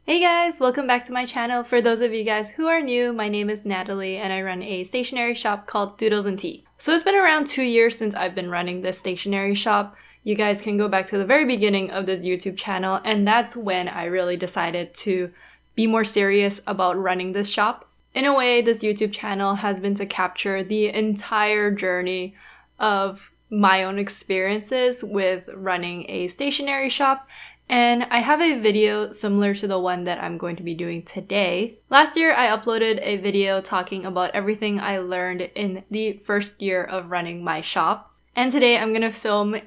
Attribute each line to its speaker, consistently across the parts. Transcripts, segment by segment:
Speaker 1: Hey guys, welcome back to my channel. For those of you guys who are new, my name is Natalie and I run a stationery shop called Doodles and Tea. So it's been around 2 years since I've been running this stationery shop. You guys can go back to the very beginning of this YouTube channel, and that's when I really decided to be more serious about running this shop. In a way, this YouTube channel has been to capture the entire journey of my own experiences with running a stationery shop. And I have a video similar to the one that I'm going to be doing today. Last year, I uploaded a video talking about everything I learned in the first year of running my shop. And today I'm gonna film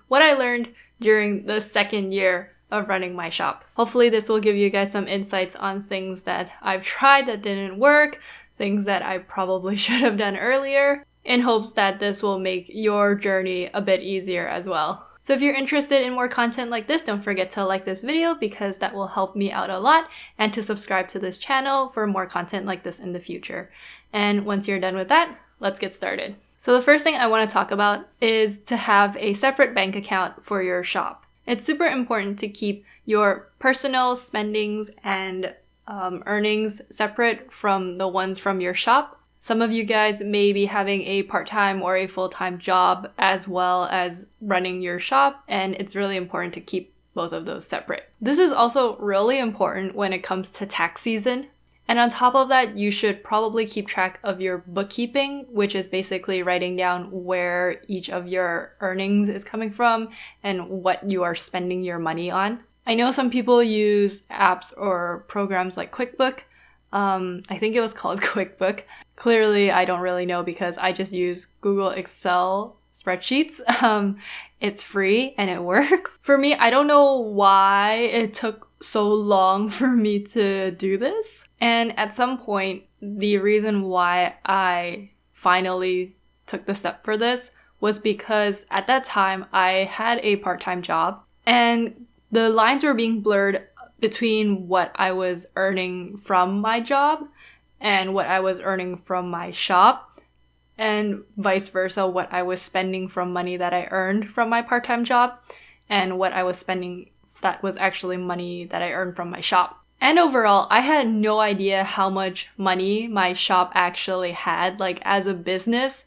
Speaker 1: what I learned during the second year of running my shop. Hopefully this will give you guys some insights on things that I've tried that didn't work, things that I probably should have done earlier, in hopes that this will make your journey a bit easier as well. So if you're interested in more content like this, don't forget to like this video because that will help me out a lot, and to subscribe to this channel for more content like this in the future. And once you're done with that, let's get started. So the first thing I want to talk about is to have a separate bank account for your shop. It's super important to keep your personal spendings and earnings separate from the ones from your shop. Some of you guys may be having a part-time or a full-time job as well as running your shop, and it's really important to keep both of those separate. This is also really important when it comes to tax season. And on top of that, you should probably keep track of your bookkeeping, which is basically writing down where each of your earnings is coming from and what you are spending your money on. I know some people use apps or programs like QuickBook. I think it was called QuickBook. Clearly, I don't really know because I just use Google Excel spreadsheets. It's free and it works. For me, I don't know why it took so long for me to do this. And at some point, the reason why I finally took the step for this was because at that time, I had a part-time job and the lines were being blurred between what I was earning from my job and what I was earning from my shop, and vice versa, what I was spending from money that I earned from my part-time job and what I was spending that was actually money that I earned from my shop. And overall, I had no idea how much money my shop actually had, like as a business,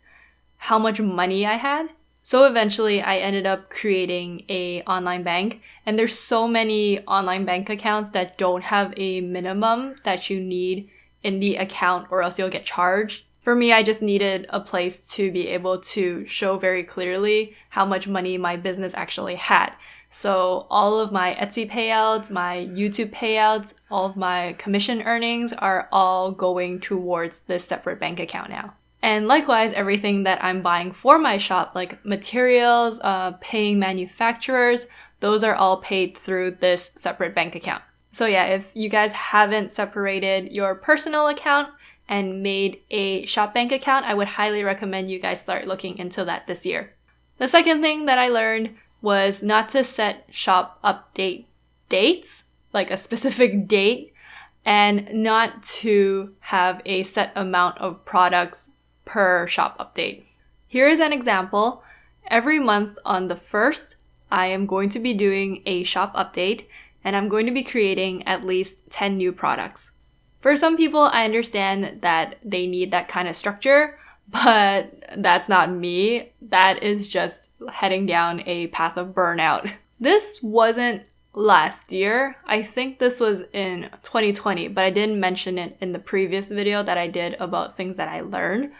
Speaker 1: how much money I had. So eventually I ended up creating a online bank, and there's so many online bank accounts that don't have a minimum that you need in the account or else you'll get charged. For me, I just needed a place to be able to show very clearly how much money my business actually had. So all of my Etsy payouts, my YouTube payouts, all of my commission earnings are all going towards this separate bank account now. And likewise, everything that I'm buying for my shop, like materials, paying manufacturers, those are all paid through this separate bank account. So yeah, if you guys haven't separated your personal account and made a shop bank account, I would highly recommend you guys start looking into that this year. The second thing that I learned was not to set shop update dates, like a specific date, and not to have a set amount of products per shop update. Here is an example. Every month on the 1st, I am going to be doing a shop update, and I'm going to be creating at least 10 new products. For some people, I understand that they need that kind of structure, but that's not me. That is just heading down a path of burnout. This wasn't last year. I think this was in 2020, but I didn't mention it in the previous video that I did about things that I learned.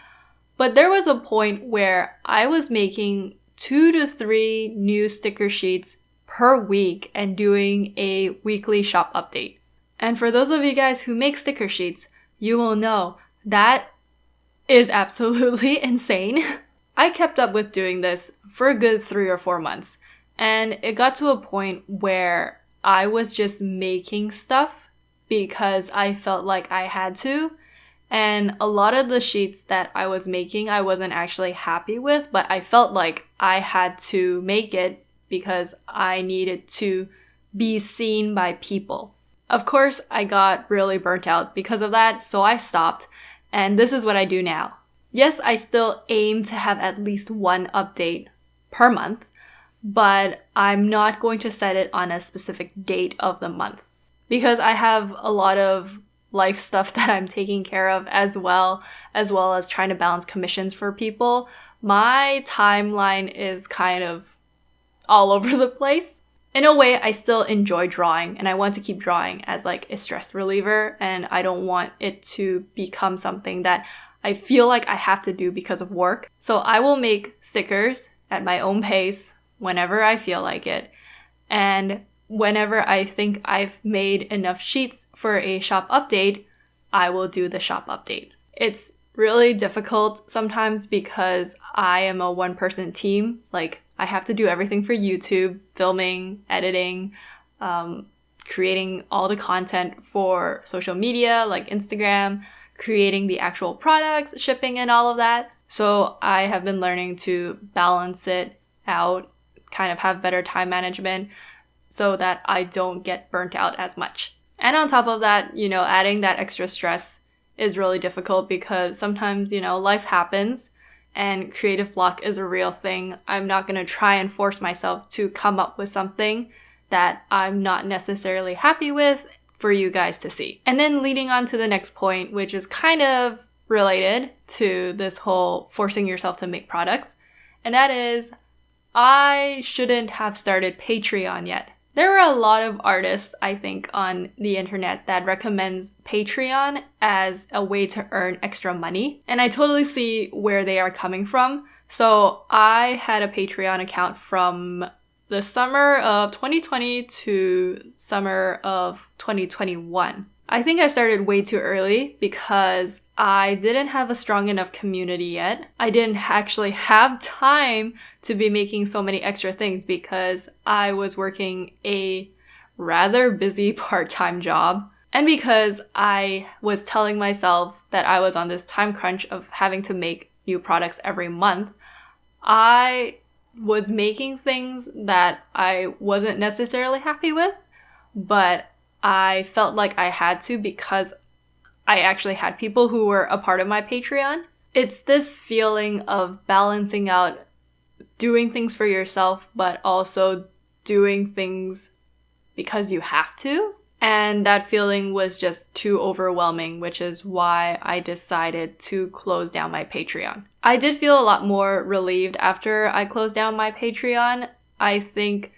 Speaker 1: But there was a point where I was making 2 to 3 new sticker sheets per week and doing a weekly shop update. And for those of you guys who make sticker sheets, you will know that is absolutely insane. I kept up with doing this for a good 3 or 4 months, and it got to a point where I was just making stuff because I felt like I had to, and a lot of the sheets that I was making I wasn't actually happy with, but I felt like I had to make it because I needed to be seen by people. Of course, I got really burnt out because of that, so I stopped. And this is what I do now. Yes, I still aim to have at least one update per month, but I'm not going to set it on a specific date of the month. because I have a lot of life stuff that I'm taking care of as well as trying to balance commissions for people. My timeline is kind of all over the place. In a way, I still enjoy drawing and I want to keep drawing as like a stress reliever, and I don't want it to become something that I feel like I have to do because of work. So I will make stickers at my own pace whenever I feel like it. And whenever I think I've made enough sheets for a shop update, I will do the shop update. It's really difficult sometimes because I am a one-person team. Like, I have to do everything for YouTube, filming, editing, creating all the content for social media like Instagram, creating the actual products, shipping and all of that. So I have been learning to balance it out, kind of have better time management so that I don't get burnt out as much. And on top of that, adding that extra stress is really difficult because sometimes, life happens and creative block is a real thing. I'm not going to try and force myself to come up with something that I'm not necessarily happy with for you guys to see. And then leading on to the next point, which is kind of related to this whole forcing yourself to make products, and that is I shouldn't have started Patreon yet. There are a lot of artists, I think, on the internet that recommends Patreon as a way to earn extra money, and I totally see where they are coming from. So I had a Patreon account from the summer of 2020 to summer of 2021. I think I started way too early because I didn't have a strong enough community yet. I didn't actually have time to be making so many extra things because I was working a rather busy part-time job. And because I was telling myself that I was on this time crunch of having to make new products every month, I was making things that I wasn't necessarily happy with, but I felt like I had to because I actually had people who were a part of my Patreon. It's this feeling of balancing out doing things for yourself, but also doing things because you have to. And that feeling was just too overwhelming, which is why I decided to close down my Patreon. I did feel a lot more relieved after I closed down my Patreon. I think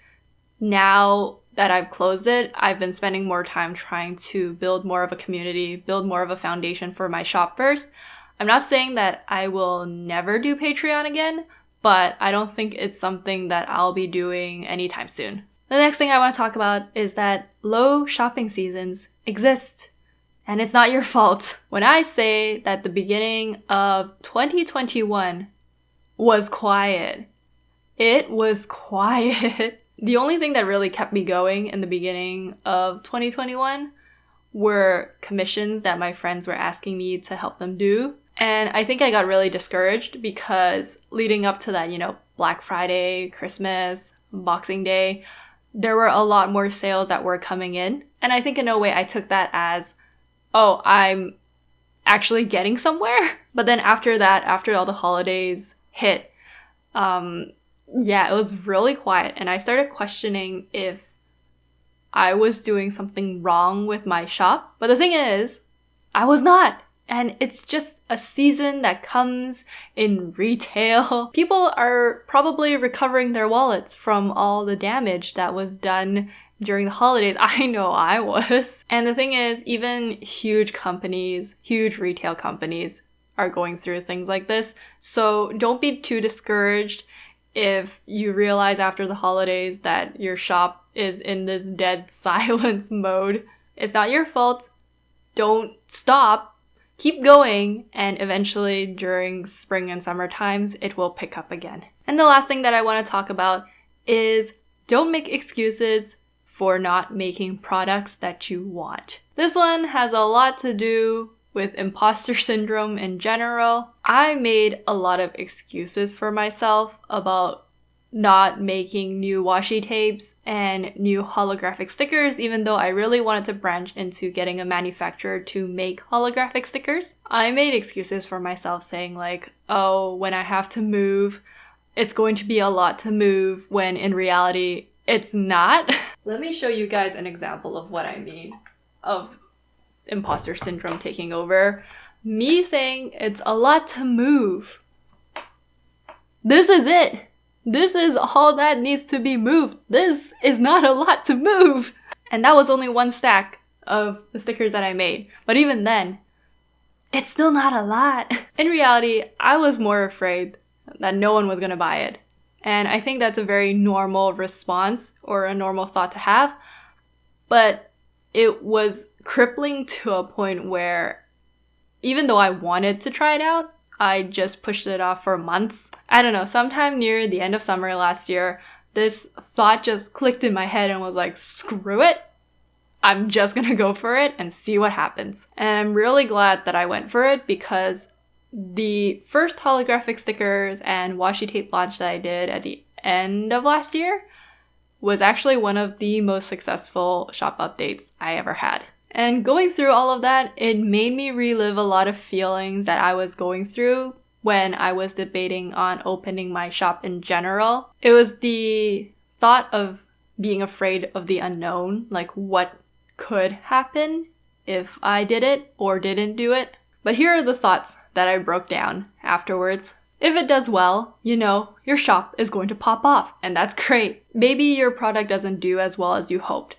Speaker 1: now that I've closed it, I've been spending more time trying to build more of a community, build more of a foundation for my shop first. I'm not saying that I will never do Patreon again, but I don't think it's something that I'll be doing anytime soon. The next thing I want to talk about is that low shopping seasons exist, and it's not your fault. When I say that the beginning of 2021 was quiet, it was quiet. The only thing that really kept me going in the beginning of 2021 were commissions that my friends were asking me to help them do. And I think I got really discouraged because leading up to that, Black Friday, Christmas, Boxing Day, there were a lot more sales that were coming in. And I think in a way I took that as, oh, I'm actually getting somewhere. But then after that, after all the holidays hit, it was really quiet. And I started questioning if I was doing something wrong with my shop. But the thing is, I was not. And it's just a season that comes in retail. People are probably recovering their wallets from all the damage that was done during the holidays. I know I was. And the thing is, even huge companies, huge retail companies are going through things like this. So don't be too discouraged if you realize after the holidays that your shop is in this dead silence mode. It's not your fault. Don't stop. Keep going, and eventually during spring and summer times, it will pick up again. And the last thing that I want to talk about is don't make excuses for not making products that you want. This one has a lot to do with imposter syndrome in general. I made a lot of excuses for myself about not making new washi tapes and new holographic stickers, even though I really wanted to branch into getting a manufacturer to make holographic stickers. I made excuses for myself saying like, oh, when I have to move, it's going to be a lot to move, when in reality, it's not. Let me show you guys an example of what I mean. of imposter syndrome taking over. Me saying it's a lot to move. This is it. This is all that needs to be moved. This is not a lot to move. And that was only one stack of the stickers that I made. But even then, it's still not a lot. In reality, I was more afraid that no one was gonna buy it. And I think that's a very normal response or a normal thought to have. But it was crippling to a point where even though I wanted to try it out, I just pushed it off for months. I don't know, sometime near the end of summer last year, this thought just clicked in my head and was like, screw it. I'm just gonna go for it and see what happens. And I'm really glad that I went for it because the first holographic stickers and washi tape launch that I did at the end of last year was actually one of the most successful shop updates I ever had. And going through all of that, it made me relive a lot of feelings that I was going through when I was debating on opening my shop in general. It was the thought of being afraid of the unknown, like what could happen if I did it or didn't do it. But here are the thoughts that I broke down afterwards. If it does well, you know, your shop is going to pop off, and that's great. Maybe your product doesn't do as well as you hoped.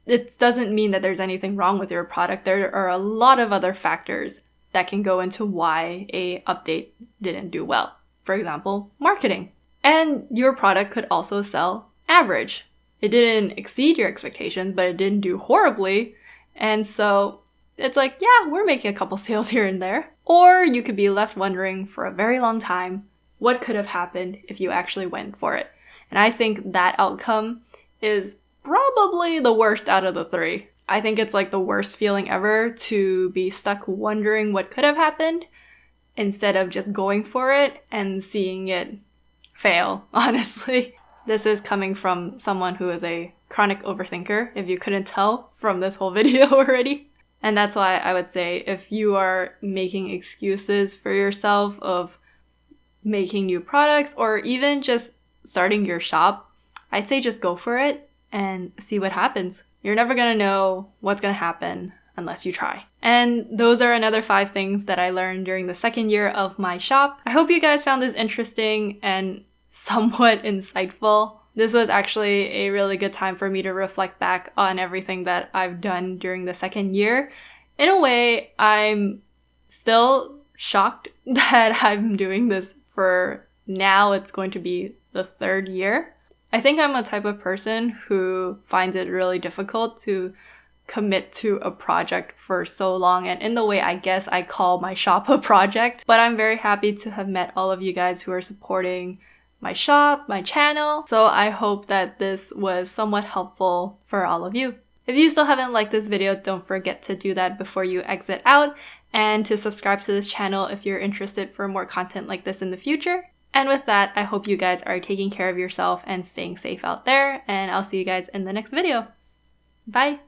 Speaker 1: It doesn't mean that there's anything wrong with your product. There are a lot of other factors that can go into why a update didn't do well. For example, marketing. And your product could also sell average. It didn't exceed your expectations, but it didn't do horribly. And so it's like, yeah, we're making a couple sales here and there. Or you could be left wondering for a very long time what could have happened if you actually went for it. And I think that outcome is probably the worst out of the three. I think it's like the worst feeling ever to be stuck wondering what could have happened instead of just going for it and seeing it fail, honestly. This is coming from someone who is a chronic overthinker, if you couldn't tell from this whole video already. And that's why I would say if you are making excuses for yourself of making new products or even just starting your shop, I'd say just go for it and see what happens. You're never gonna know what's gonna happen unless you try. And those are another 5 things that I learned during the second year of my shop. I hope you guys found this interesting and somewhat insightful. This was actually a really good time for me to reflect back on everything that I've done during the second year. In a way, I'm still shocked that I'm doing this for now. It's going to be the 3rd year. I think I'm a type of person who finds it really difficult to commit to a project for so long, and in the way I guess I call my shop a project. But I'm very happy to have met all of you guys who are supporting my shop, my channel, so I hope that this was somewhat helpful for all of you. If you still haven't liked this video, don't forget to do that before you exit out, and to subscribe to this channel if you're interested for more content like this in the future. And with that, I hope you guys are taking care of yourself and staying safe out there, and I'll see you guys in the next video. Bye!